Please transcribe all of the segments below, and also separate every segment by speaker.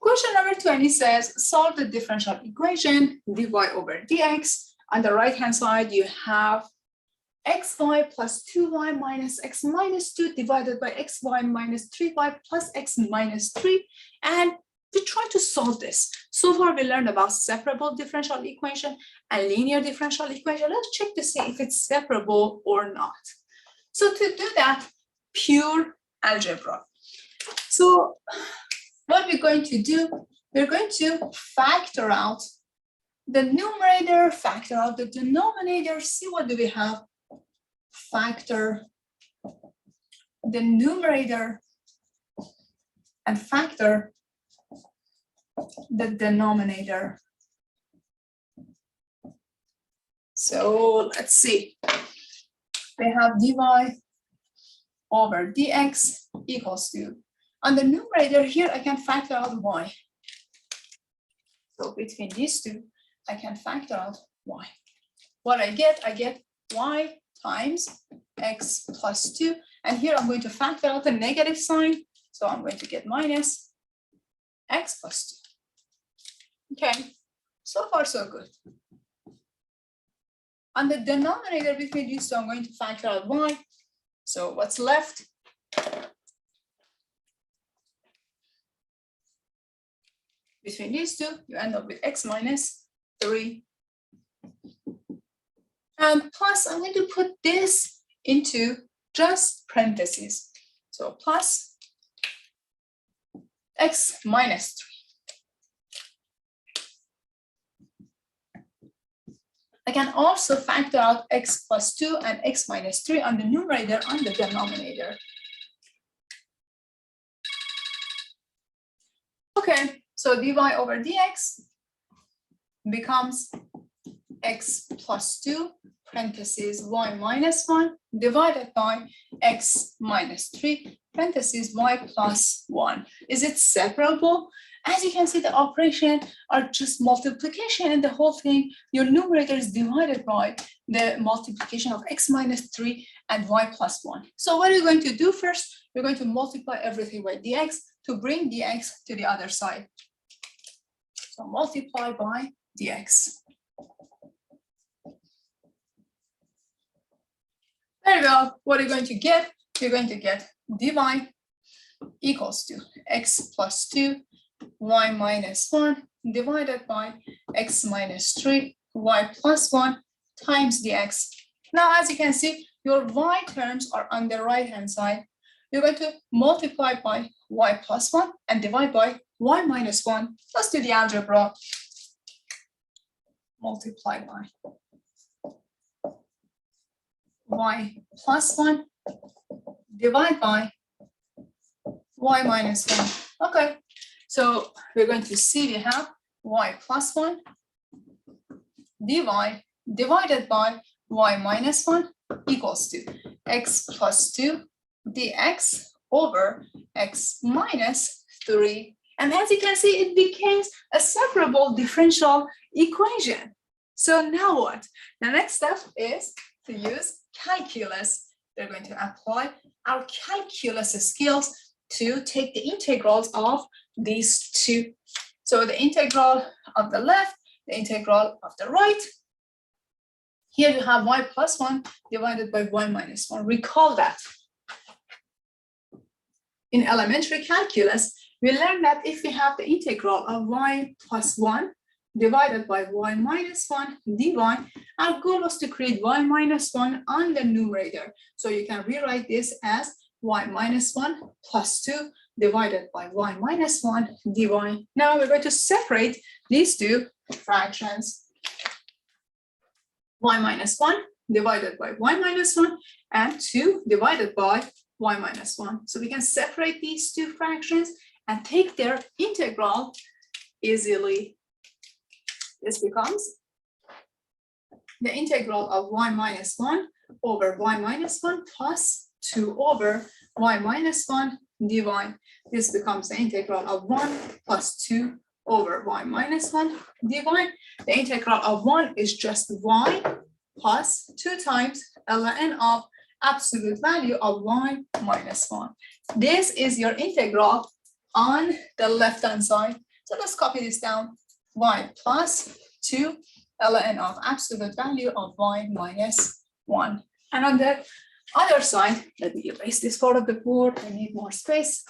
Speaker 1: Question number 20 says, solve the differential equation dy over dx. On the right-hand side, you have xy plus 2y minus x minus 2 divided by xy minus 3y plus x minus 3. And we try to solve this. So far, we learned about separable differential equation and linear differential equation. Let's check to see if it's separable or not. So to do that, pure algebra. So what we're going to do, we're going to factor out the numerator, factor out the denominator. See, what do we have? Factor the numerator and factor the denominator. So let's see. We have dy over dx equals to, on the numerator here, I can factor out y. So between these two, I can factor out y. What I get y times x plus 2. And here I'm going to factor out the negative sign. So I'm going to get minus x plus 2. Okay, so far so good. On the denominator between these two, I'm going to factor out y. So what's left? Between these two, you end up with x minus 3. And plus, I'm going to put this into just parentheses. So plus x minus 3. I can also factor out x plus 2 and x minus 3 on the numerator on the denominator. Okay, so dy over dx becomes x plus 2 parentheses y minus 1 divided by x minus 3 parentheses y plus 1. Is it separable? As you can see, the operation are just multiplication, and the whole thing, your numerator is divided by the multiplication of x minus 3 and y plus 1. So what are you going to do first? You're going to multiply everything by dx to bring dx to the other side. So multiply by dx. There you go. What are you going to get? You're going to get dy equals to x plus 2 y minus 1 divided by x minus 3 y plus 1 times dx. Now, as you can see, your y terms are on the right hand side. You're going to multiply by y plus 1 and divide by y minus 1. Let's do the algebra. Multiply by y plus 1 divide by y minus 1. Okay, so we're going to see we have y plus 1 dy divided by y minus 1 equals to x plus 2 dx over x minus 3. And as you can see, it becomes a separable differential equation. So now what? The next step is to use calculus. We're going to apply our calculus skills to take the integrals of these two. So the integral of the left, the integral of the right. Here you have y plus 1 divided by y minus 1. Recall that. In elementary calculus, we learned that if we have the integral of y plus 1 divided by y minus 1 dy, our goal was to create y minus 1 on the numerator. So you can rewrite this as y minus 1 plus 2 divided by y minus 1 dy. Now we're going to separate these two fractions. Y minus 1 divided by y minus 1 and 2 divided by y minus 1. So we can separate these two fractions and take their integral easily. This becomes the integral of y minus 1 over y minus 1 plus 2 over y minus 1 dy. This becomes the integral of 1 plus 2 over y minus 1 dy. The integral of 1 is just y plus 2 times ln of absolute value of y minus 1. This is your integral on the left-hand side. So let's copy this down. Y plus 2 ln of absolute value of y minus 1. And on the other side, let me erase this part of the board. I need more space.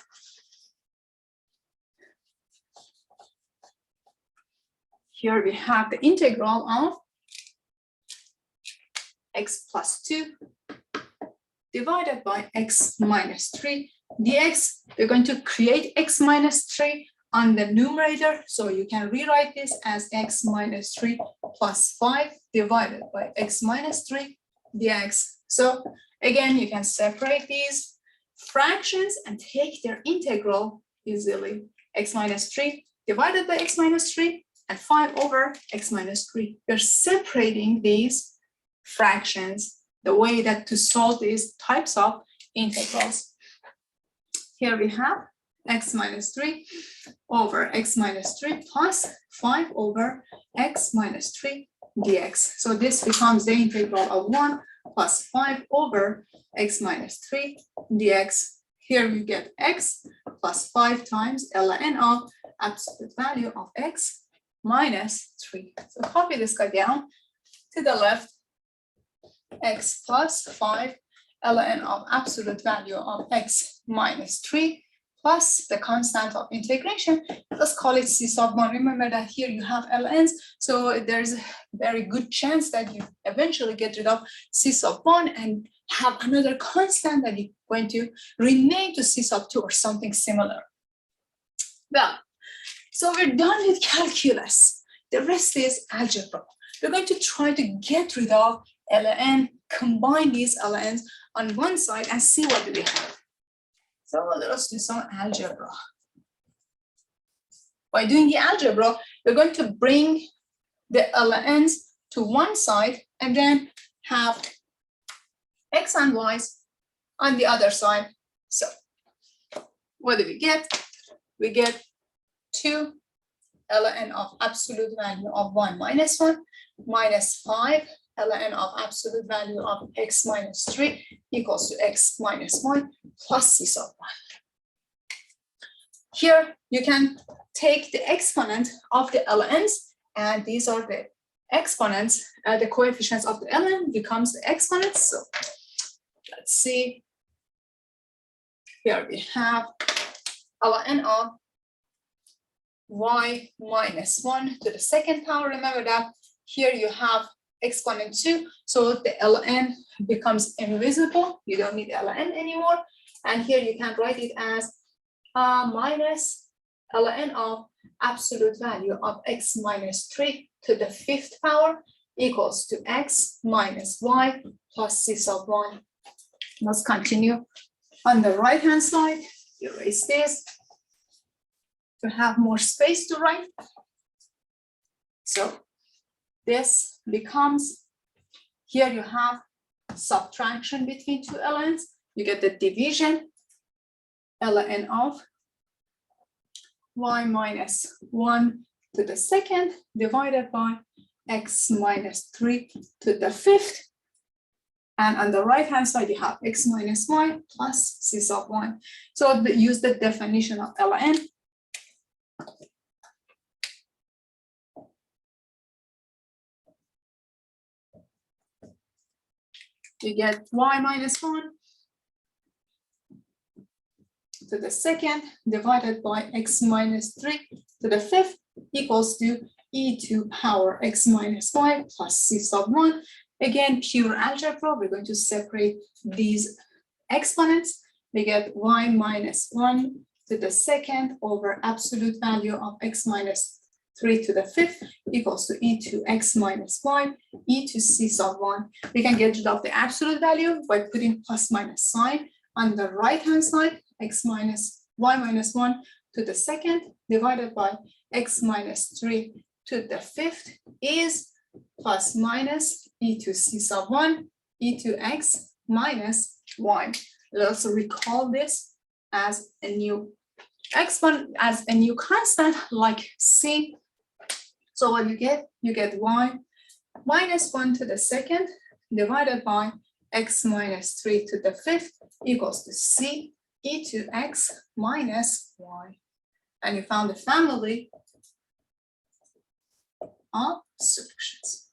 Speaker 1: Here we have the integral of x plus 2 divided by x minus 3 dx. We're going to create x minus 3 on the numerator. So you can rewrite this as x minus 3 plus 5 divided by x minus 3 dx. So again, you can separate these fractions and take their integral easily. X minus 3 divided by x minus 3 and 5 over x minus 3. We're separating these fractions the way that to solve these types of integrals. Here we have x minus 3 over x minus 3 plus 5 over x minus 3 dx. So this becomes the integral of 1 plus 5 over x minus 3 dx. Here we get x plus 5 times ln of absolute value of x minus 3. So copy this guy down to the left. X plus 5 ln of absolute value of x minus 3 plus the constant of integration. Let's call it c sub 1. Remember that here you have ln's, so there's a very good chance that you eventually get rid of c sub 1 and have another constant that you're going to rename to c sub 2 or something similar. Well, so we're done with calculus. The rest is algebra. We're going to try to get rid of ln, combine these ln's on one side and see what do we have. So let us do some algebra. By doing the algebra, we're going to bring the ln's to one side and then have x and y's on the other side. So what do we get? We get 2 ln of absolute value of y minus 1 minus 5 ln of absolute value of x minus 3 equals to x minus 1 plus c sub 1. Here you can take the exponent of the ln's, and these are the exponents, the coefficients of the ln becomes the exponents. So let's see. Here we have ln of y minus 1 to the second power. Remember that here you have exponent 2, so the ln becomes invisible. You don't need ln anymore. And here you can write it as minus ln of absolute value of x minus 3 to the 5th power equals to x minus y plus c sub 1. Let's continue. On the right hand side, erase this to have more space to write. So this becomes, here you have subtraction between two ln's. You get the division, ln of y minus 1 to the second divided by x minus 3 to the 5th. And on the right hand side, you have x minus y plus c sub 1. So use the definition of ln. You get y minus 1 to the second divided by x minus 3 to the 5th equals to e to power x minus y plus c sub 1. Again, pure algebra, we're going to separate these exponents. We get y minus 1 to the second over absolute value of x minus 3 to the 5th equals to e to x minus y, e to c sub 1. We can get rid of the absolute value by putting plus minus sign on the right hand side, x minus y minus 1 to the second divided by x minus 3 to the 5th is plus minus e to c sub 1, e to x minus y. Let's recall this as a new exponent, as a new constant like c. So what you get y minus 1 to the second divided by x minus 3 to the 5th equals to c e to x minus y. And you found the family are solutions.